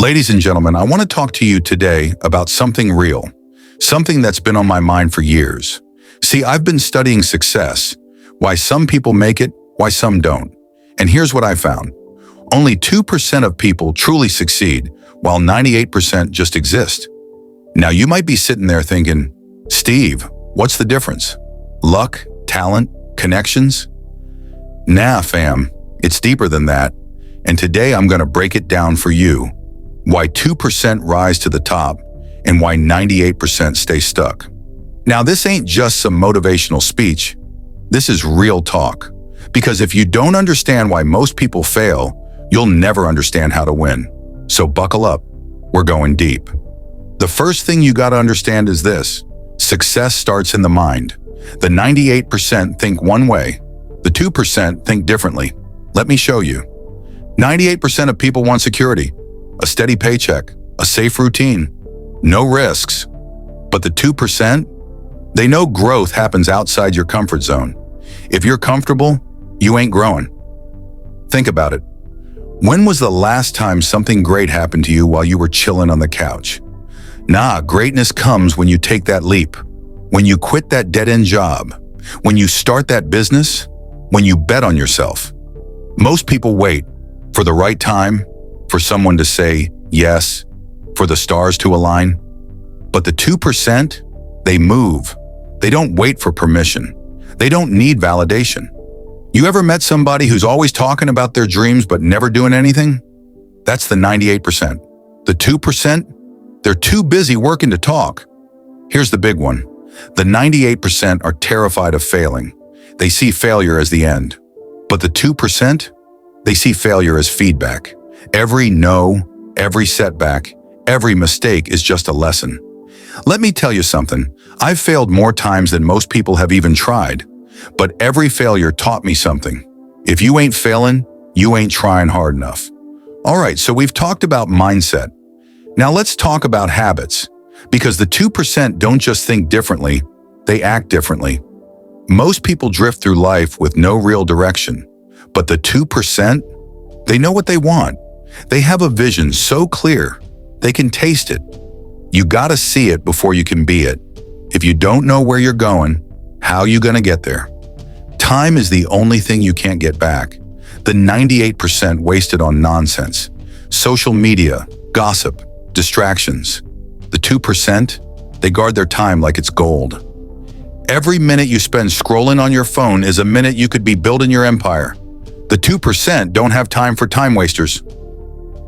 Ladies and gentlemen, I want to talk to you today about something real, something that's been on my mind for years. See, I've been studying success, why some people make it, why some don't. And here's what I found. Only 2% of people truly succeed, while 98% just exist. Now, you might be sitting there thinking, Steve, what's the difference? Luck, talent, connections? Nah, fam, it's deeper than that. And today I'm going to break it down for you. Why 2% rise to the top and why 98% stay stuck. Now, this ain't just some motivational speech. This is real talk. Because if you don't understand why most people fail, you'll never understand how to win. So buckle up. We're going deep. The first thing you got to understand is this. Success starts in the mind. The 98% think one way. The 2% think differently. Let me show you. 98% of people want security, a steady paycheck, a safe routine, no risks. But the 2%, they know growth happens outside your comfort zone. If you're comfortable, you ain't growing. Think about it. When was the last time something great happened to you while you were chilling on the couch? Nah, greatness comes when you take that leap, when you quit that dead-end job, when you start that business, when you bet on yourself. Most people wait for the right time, for someone to say yes, for the stars to align. But the 2%, they move. They don't wait for permission. They don't need validation. You ever met somebody who's always talking about their dreams but never doing anything? That's the 98%. The 2%, they're too busy working to talk. Here's the big one. The 98% are terrified of failing. They see failure as the end. But the 2%, they see failure as feedback. Every no, every setback, every mistake is just a lesson. Let me tell you something. I've failed more times than most people have even tried. But every failure taught me something. If you ain't failing, you ain't trying hard enough. All right, so we've talked about mindset. Now let's talk about habits. Because the 2% don't just think differently, they act differently. Most people drift through life with no real direction. But the 2%, they know what they want. They have a vision so clear, they can taste it. You gotta see it before you can be it. If you don't know where you're going, how you gonna get there? Time is the only thing you can't get back. The 98% wasted on nonsense. Social media, gossip, distractions. The 2%, they guard their time like it's gold. Every minute you spend scrolling on your phone is a minute you could be building your empire. The 2% don't have time for time wasters.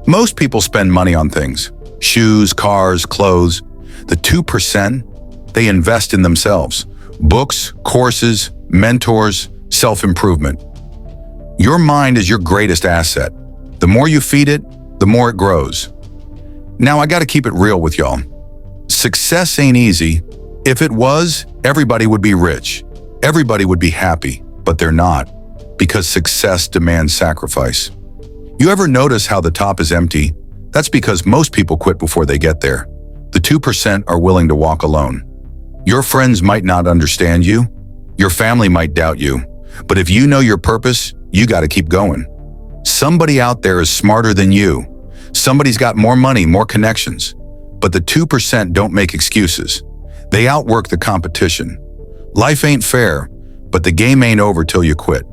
Most people spend money on things, shoes, cars, clothes. The 2%, they invest in themselves. Books, courses, mentors, self-improvement. Your mind is your greatest asset. The more you feed it, the more it grows. Now, I gotta keep it real with y'all. Success ain't easy. If it was, everybody would be rich. Everybody would be happy, but they're not, because success demands sacrifice. You ever notice how the top is empty? That's because most people quit before they get there. The 2% are willing to walk alone. Your friends might not understand you. Your family might doubt you. But if you know your purpose, you got to keep going. Somebody out there is smarter than you. Somebody's got more money, more connections. But the 2% don't make excuses. They outwork the competition. Life ain't fair, but the game ain't over till you quit.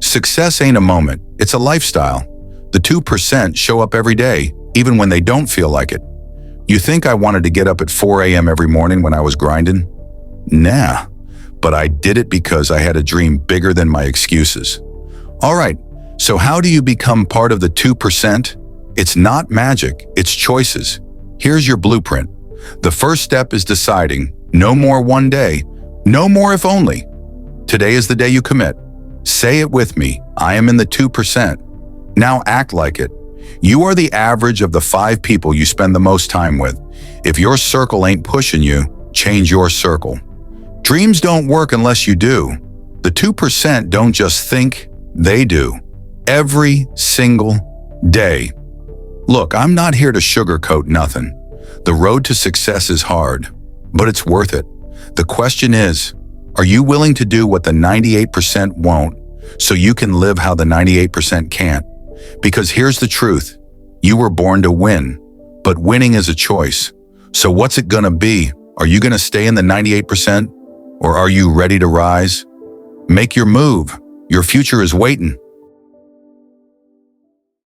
Success ain't a moment, it's a lifestyle. The 2% show up every day, even when they don't feel like it. You think I wanted to get up at 4 a.m. every morning when I was grinding? Nah, but I did it because I had a dream bigger than my excuses. All right, so how do you become part of the 2%? It's not magic, it's choices. Here's your blueprint. The first step is deciding, no more one day, no more if only. Today is the day you commit. Say it with me, I am in the 2%. Now act like it. You are the average of the 5 people you spend the most time with. If your circle ain't pushing you, change your circle. Dreams don't work unless you do. The 2% don't just think, they do. Every single day. Look, I'm not here to sugarcoat nothing. The road to success is hard, but it's worth it. The question is, are you willing to do what the 98% won't so you can live how the 98% can't? Because here's the truth. You were born to win. But winning is a choice. So what's it gonna be? Are you gonna stay in the 98%? Or are you ready to rise? Make your move. Your future is waiting.